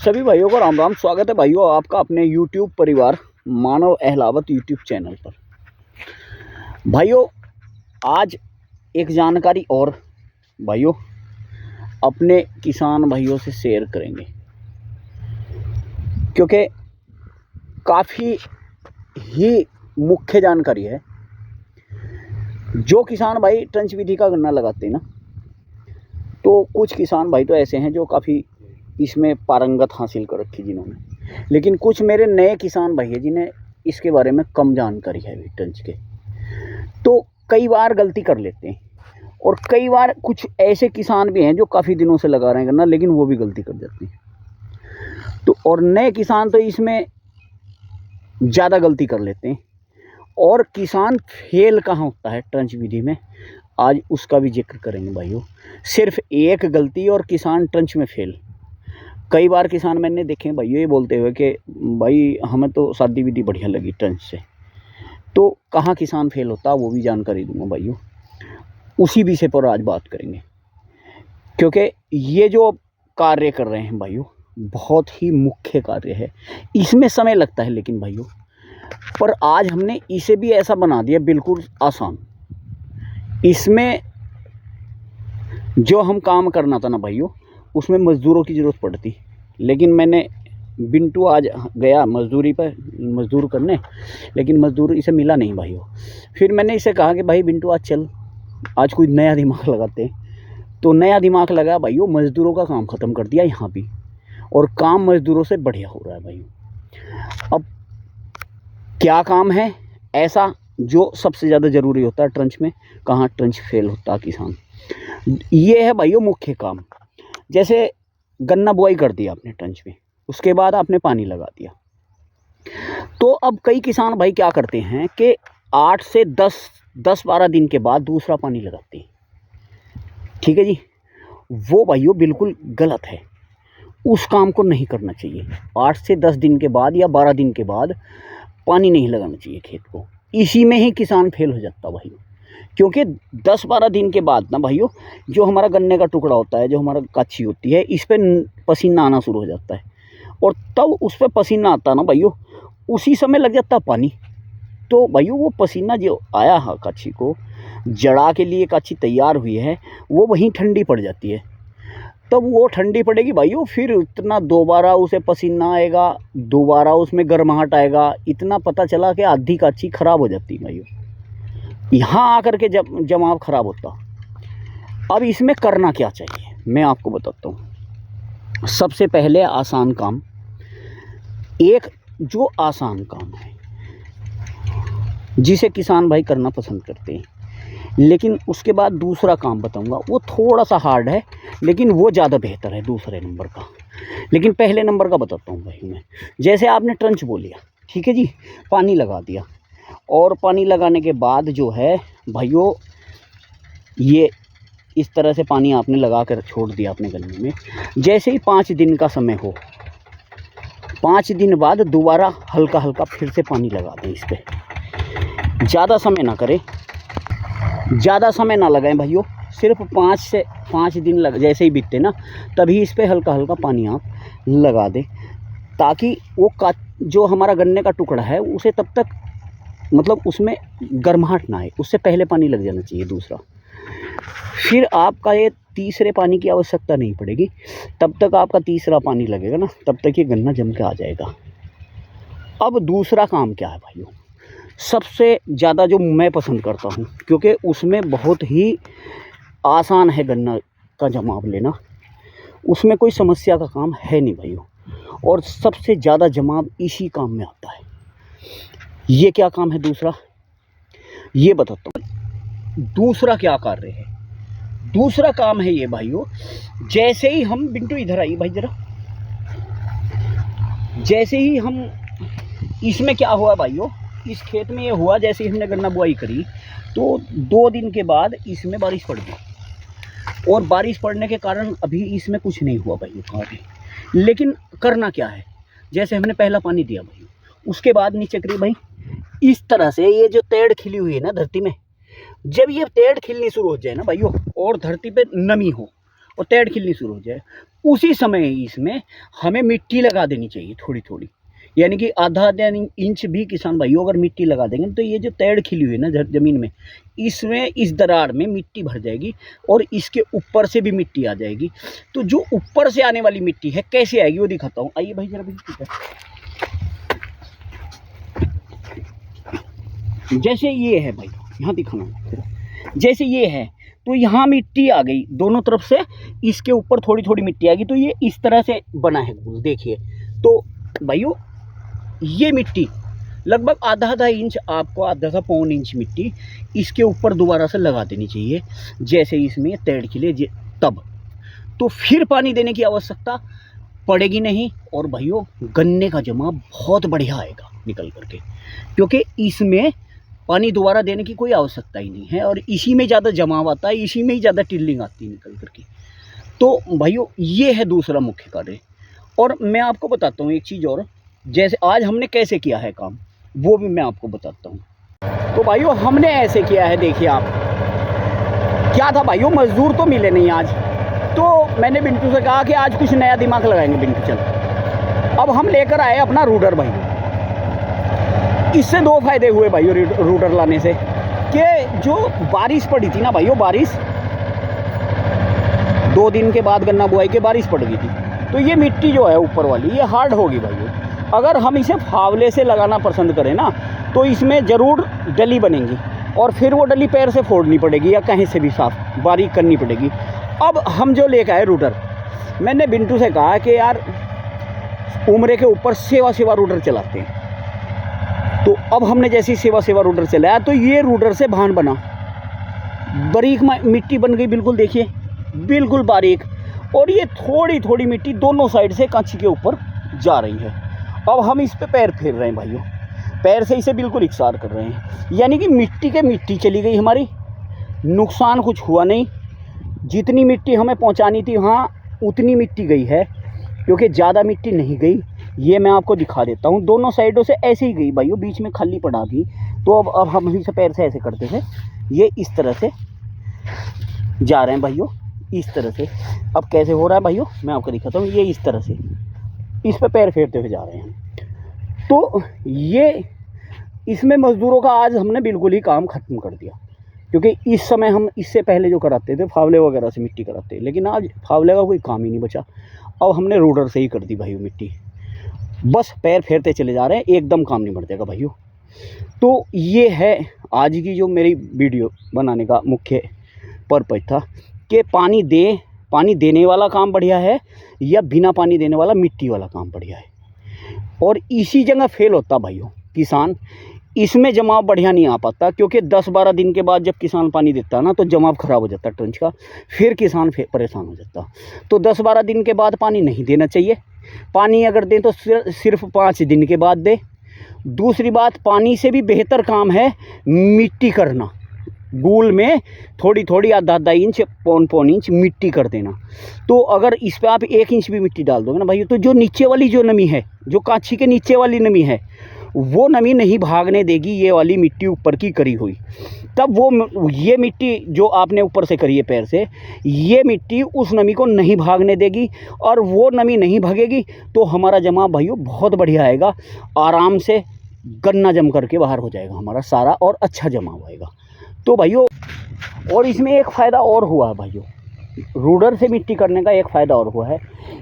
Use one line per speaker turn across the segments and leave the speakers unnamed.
सभी भाइयों को राम राम। स्वागत है भाइयों आपका अपने YouTube परिवार मानव अहलावत YouTube चैनल पर। भाइयों आज एक जानकारी और भाइयों अपने किसान भाइयों से शेयर करेंगे, क्योंकि काफ़ी ही मुख्य जानकारी है। जो किसान भाई ट्रंच विधि का गन्ना लगाते हैं ना, तो कुछ किसान भाई तो ऐसे हैं जो काफ़ी इसमें पारंगत हासिल कर रखी जिन्होंने, लेकिन कुछ मेरे नए किसान भाई हैं जिन्हें इसके बारे में कम जानकारी है ट्रंच के, तो कई बार गलती कर लेते हैं। और कई बार कुछ ऐसे किसान भी हैं जो काफ़ी दिनों से लगा रहे हैं गन्ना, लेकिन वो भी गलती कर जाते हैं। तो और नए किसान तो इसमें ज़्यादा गलती कर लेते हैं। और किसान फेल कहाँ होता है ट्रंच विधि में, आज उसका भी जिक्र करेंगे भाइयों। सिर्फ एक गलती और किसान ट्रंच में फेल। कई बार किसान मैंने देखे हैं भाइयों ये बोलते हुए कि भाई हमें तो सादी विधि बढ़िया लगी ट्रंच से। तो कहाँ किसान फेल होता वो भी जानकारी दूंगा भाइयों, उसी विषय पर आज बात करेंगे। क्योंकि ये जो कार्य कर रहे हैं भाइयों बहुत ही मुख्य कार्य है, इसमें समय लगता है लेकिन भाइयों, पर आज हमने इसे भी ऐसा बना दिया बिल्कुल आसान। इसमें जो हम काम करना था ना भाइयों, उसमें मज़दूरों की ज़रूरत पड़ती, लेकिन मैंने बिंटू आज गया मज़दूरी पर मज़दूर करने, लेकिन मज़दूर इसे मिला नहीं भाइयों। फिर मैंने इसे कहा कि भाई बिंटू आज चल, आज कोई नया दिमाग लगाते हैं। तो नया दिमाग लगा भाइयों, मज़दूरों का काम ख़त्म कर दिया यहाँ भी, और काम मज़दूरों से बढ़िया हो रहा है भाइयों। अब क्या काम है ऐसा जो सबसे ज़्यादा ज़रूरी होता है ट्रंच में, कहाँ ट्रंच फेल होता है किसान, ये है भाइयों मुख्य काम। जैसे गन्ना बुआई कर दिया आपने ट्रंच में, उसके बाद आपने पानी लगा दिया, तो अब कई किसान भाई क्या करते हैं कि 8 से 10-12 दिन के बाद दूसरा पानी लगाते हैं। ठीक है जी, वो भाइयों बिल्कुल गलत है, उस काम को नहीं करना चाहिए। 8 से 10 दिन के बाद या 12 दिन के बाद पानी नहीं लगाना चाहिए खेत को। इसी में ही किसान फेल हो जाता भाइयों, क्योंकि 10-12 दिन के बाद ना भाइयों जो हमारा गन्ने का टुकड़ा होता है, जो हमारा काछी होती है, इस पर पसीना आना शुरू हो जाता है। और तब उस पर पसीना आता ना भाइयों, उसी समय लग जाता पानी। तो भाइयों वो पसीना जो आया है काछी को, जड़ा के लिए काछी तैयार हुई है, वो वहीं ठंडी पड़ जाती है। तब वो ठंडी पड़ेगी भाइयों, फिर इतना दोबारा उसे पसीना आएगा, दोबारा उसमें गर्माहट आएगा, इतना पता चला कि आधी काछी ख़राब हो जाती है भाइयों। यहाँ आकर के जब जमाव ख़राब होता। अब इसमें करना क्या चाहिए मैं आपको बताता हूँ। सबसे पहले आसान काम, एक जो आसान काम है जिसे किसान भाई करना पसंद करते हैं, लेकिन उसके बाद दूसरा काम बताऊंगा, वो थोड़ा सा हार्ड है लेकिन वो ज़्यादा बेहतर है दूसरे नंबर का। लेकिन पहले नंबर का बताता हूँ भाई मैं। जैसे आपने ट्रंच बो लिया, ठीक है जी, पानी लगा दिया, और पानी लगाने के बाद जो है भाइयों ये इस तरह से पानी आपने लगा कर छोड़ दिया अपने गन्ने में। जैसे ही 5 दिन का समय हो, 5 दिन बाद दोबारा हल्का हल्का फिर से पानी लगा दें इस पर। ज़्यादा समय ना करें, ज़्यादा समय ना लगाएं भाइयों, सिर्फ 5 दिन लग जैसे ही बीतते ना, तभी इस पर हल्का हल्का पानी आप लगा दें, ताकि वो जो हमारा गन्ने का टुकड़ा है उसे तब तक मतलब उसमें गर्माहट ना आए, उससे पहले पानी लग जाना चाहिए दूसरा। फिर आपका ये तीसरे पानी की आवश्यकता नहीं पड़ेगी, तब तक आपका तीसरा पानी लगेगा ना, तब तक ये गन्ना जम के आ जाएगा। अब दूसरा काम क्या है भाइयों, सबसे ज़्यादा जो मैं पसंद करता हूँ, क्योंकि उसमें बहुत ही आसान है गन्ना का जमाव लेना, उसमें कोई समस्या का काम है नहीं भाइयों, और सबसे ज़्यादा जमाव इसी काम में आता है। ये क्या काम है दूसरा, ये बताता हूँ। दूसरा क्या कार्य है, दूसरा काम है ये भाइयों, जैसे ही हम बिंटू इधर आइए भाई जरा, जैसे ही हम इसमें क्या हुआ भाइयों, इस खेत में ये हुआ, जैसे ही हमने गन्ना बुआई करी तो 2 दिन के बाद इसमें बारिश पड़ गई, और बारिश पड़ने के कारण अभी इसमें कुछ नहीं हुआ भाइयों आगे। लेकिन करना क्या है, जैसे हमने पहला पानी दिया भाइयों, उसके बाद नीचे करी भाई इस तरह से, ये जो तेड़ खिली हुई है ना धरती में, जब ये तेड़ खिलनी शुरू हो जाए ना भाइयों, और धरती पे नमी हो और तेड़ खिलनी शुरू हो जाए, उसी समय इसमें हमें मिट्टी लगा देनी चाहिए थोड़ी थोड़ी, यानी कि आधा आधा इंच भी किसान भाइयों अगर मिट्टी लगा देंगे तो ये जो तैड़ खिली हुई है ना ज़मीन में, इसमें इस दरार में मिट्टी भर जाएगी और इसके ऊपर से भी मिट्टी आ जाएगी। तो जो ऊपर से आने वाली मिट्टी है कैसे आएगी वो दिखाता हूँ, आइए भाई जरा भाई। जैसे ये है भाई, यहाँ दिखाना, जैसे ये है तो यहाँ मिट्टी आ गई दोनों तरफ से, इसके ऊपर थोड़ी थोड़ी मिट्टी आ गई, तो ये इस तरह से बना है गोल, देखिए। तो भाइयों ये मिट्टी लगभग आधा आधा इंच, आपको आधा सा पौन इंच मिट्टी इसके ऊपर दोबारा से लगा देनी चाहिए, जैसे इसमें तैड़ खिले तब। तो फिर पानी देने की आवश्यकता पड़ेगी नहीं, और भाइयों गन्ने का जमा बहुत बढ़िया आएगा निकल करके, क्योंकि इसमें पानी दोबारा देने की कोई आवश्यकता ही नहीं है, और इसी में ज़्यादा जमाव आता है, इसी में ही ज़्यादा टिल्लिंग आती है निकल करके। तो भाइयों ये है दूसरा मुख्य कार्य। और मैं आपको बताता हूँ एक चीज़ और, जैसे आज हमने कैसे किया है काम वो भी मैं आपको बताता हूँ। तो भाइयों हमने ऐसे किया है, देखिए आप, क्या था भाइयों, मजदूर तो मिले नहीं आज, तो मैंने बिंटू से कहा कि आज कुछ नया दिमाग लगाएंगे बिंटू, चल। अब हम लेकर आए अपना रूडर भाई। इससे दो फायदे हुए भाइयों रूडर लाने से, कि जो बारिश पड़ी थी ना भाइयों, बारिश 2 दिन के बाद गन्ना बुआई के बारिश पड़ गई थी, तो ये मिट्टी जो है ऊपर वाली ये हार्ड होगी भाइयों। अगर हम इसे फावले से लगाना पसंद करें ना तो इसमें ज़रूर डली बनेंगी, और फिर वो डली पैर से फोड़नी पड़ेगी या कहीं से भी साफ बारीक करनी पड़ेगी। अब हम जो लेकर आए रूडर, मैंने बिंटू से कहा कि यार उम्रे के ऊपर सेवा रूडर चलाते हैं। तो अब हमने जैसी सेवा रूडर चलाया तो ये रूडर से भान बना, बारीक मिट्टी बन गई बिल्कुल, देखिए बिल्कुल बारीक, और ये थोड़ी थोड़ी मिट्टी दोनों साइड से कांची के ऊपर जा रही है। अब हम इस पे पैर फेर रहे हैं भाइयों, पैर से इसे बिल्कुल इकसार कर रहे हैं, यानी कि मिट्टी के मिट्टी चली गई हमारी, नुकसान कुछ हुआ नहीं। जितनी मिट्टी हमें पहुंचानी थी वहाँ उतनी मिट्टी गई है, क्योंकि ज़्यादा मिट्टी नहीं गई। ये मैं आपको दिखा देता हूँ, दोनों साइडों से ऐसे ही गई भाइयों, बीच में खाली पड़ा भी। तो अब हम इसे पैर से ऐसे करते थे, ये इस तरह से जा रहे हैं भाइयों, इस तरह से। अब कैसे हो रहा है भाइयों मैं आपको दिखाता हूँ, ये इस तरह से इस पे पैर फेरते हुए जा रहे हैं। तो ये इसमें मज़दूरों का आज हमने बिल्कुल ही काम ख़त्म कर दिया, क्योंकि इस समय हम इससे पहले जो कराते थे फावले वगैरह से मिट्टी कराते, लेकिन आज फावले का कोई काम ही नहीं बचा। अब हमने रूडर से ही कर दी भाइयों मिट्टी, बस पैर फेरते चले जा रहे हैं, एकदम काम नहीं बढ़ जाएगा भाइयों। तो ये है आज की जो मेरी वीडियो बनाने का मुख्य पर्पज था, कि पानी देने वाला काम बढ़िया है या बिना पानी देने वाला मिट्टी वाला काम बढ़िया है। और इसी जगह फेल होता भाइयों किसान, इसमें जमाव बढ़िया नहीं आ पाता, क्योंकि 10-12 दिन के बाद जब किसान पानी देता है ना तो जमाव ख़राब हो जाता है ट्रंच का, फिर किसान परेशान हो जाता। तो 10-12 दिन के बाद पानी नहीं देना चाहिए, पानी अगर दें तो सिर्फ 5 दिन के बाद दे। दूसरी बात, पानी से भी बेहतर काम है मिट्टी करना, गूल में थोड़ी थोड़ी आधा इंच पौन इंच मिट्टी कर देना। तो अगर इस पर आप 1 इंच भी मिट्टी डाल दोगे ना भाई, तो जो नीचे वाली जो नमी है, जो काछी के नीचे वाली नमी है, वो नमी नहीं भागने देगी ये वाली मिट्टी ऊपर की करी हुई। तब वो ये मिट्टी जो आपने ऊपर से करी है पैर से, ये मिट्टी उस नमी को नहीं भागने देगी, और वो नमी नहीं भागेगी तो हमारा जमा भाइयों बहुत बढ़िया आएगा, आराम से गन्ना जम करके बाहर हो जाएगा हमारा सारा, और अच्छा जमा होएगा। तो भाइयों और इसमें एक फ़ायदा और हुआ है भाइयों, रूडर से मिट्टी करने का एक फ़ायदा और हुआ है,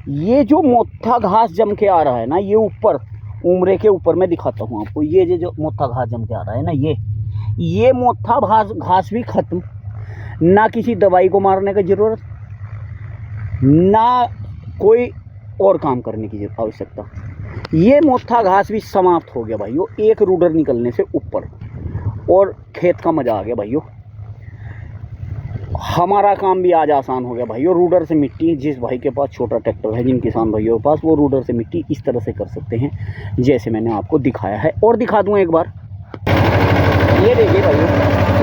ये जो मोथा घास जम के आ रहा है ना, ये ऊपर उम्रे के ऊपर मैं दिखाता हूँ आपको, ये जो मोथा घास जम के आ रहा है ना, ये मोथा घास भी ख़त्म, ना किसी दवाई को मारने की ज़रूरत, ना कोई और काम करने की आवश्यकता, ये मोथा घास भी समाप्त हो गया भाइयों एक रूडर निकलने से ऊपर, और खेत का मज़ा आ गया भाइयों। हमारा काम भी आज आसान हो गया भाइयों, रूडर से मिट्टी, जिस भाई के पास छोटा ट्रैक्टर है, जिन किसान भाइयों के पास, वो रूडर से मिट्टी इस तरह से कर सकते हैं जैसे मैंने आपको दिखाया है। और दिखा दूँ एक बार, ये देखिए भाइयों,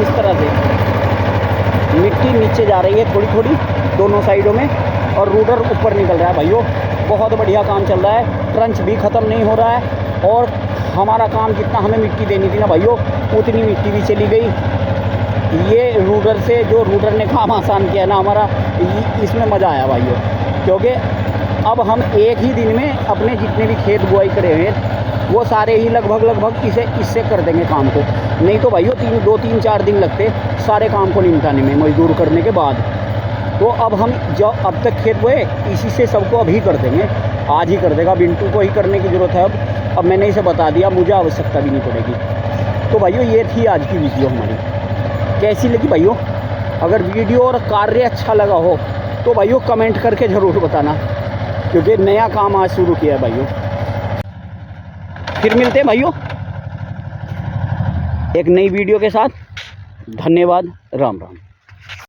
इस तरह से मिट्टी नीचे जा रही है थोड़ी थोड़ी दोनों साइडों में, और रूडर ऊपर निकल रहा है भाइयों। बहुत बढ़िया काम चल रहा है, ट्रंच भी ख़त्म नहीं हो रहा है, और हमारा काम जितना हमें मिट्टी देनी थी ना भाइयों, उतनी मिट्टी भी चली गई। ये रूडर से, जो रूडर ने काम आसान किया ना हमारा, इसमें मज़ा आया भाइयों, क्योंकि अब हम एक ही दिन में अपने जितने भी खेत बुआई करे हुए हैं वो सारे ही लगभग इससे कर देंगे काम को। नहीं तो भाइयों 2-3-4 दिन लगते सारे काम को निपटाने में मजदूर करने के बाद। तो अब हम जो अब तक खेत बोए इसी से सबको अभी कर देंगे, आज ही कर देगा। बिंटू को ही करने की ज़रूरत है। अब मैंने इसे बता दिया, मुझे आवश्यकता भी नहीं पड़ेगी। तो भाइयों ये थी आज की वीडियो हमारी। कैसी लगी भाइयों? अगर वीडियो और कार्य अच्छा लगा हो तो भाइयों कमेंट करके ज़रूर बताना, क्योंकि नया काम आज शुरू किया है भाइयों। फिर मिलते हैं भाइयों एक नई वीडियो के साथ। धन्यवाद। राम राम।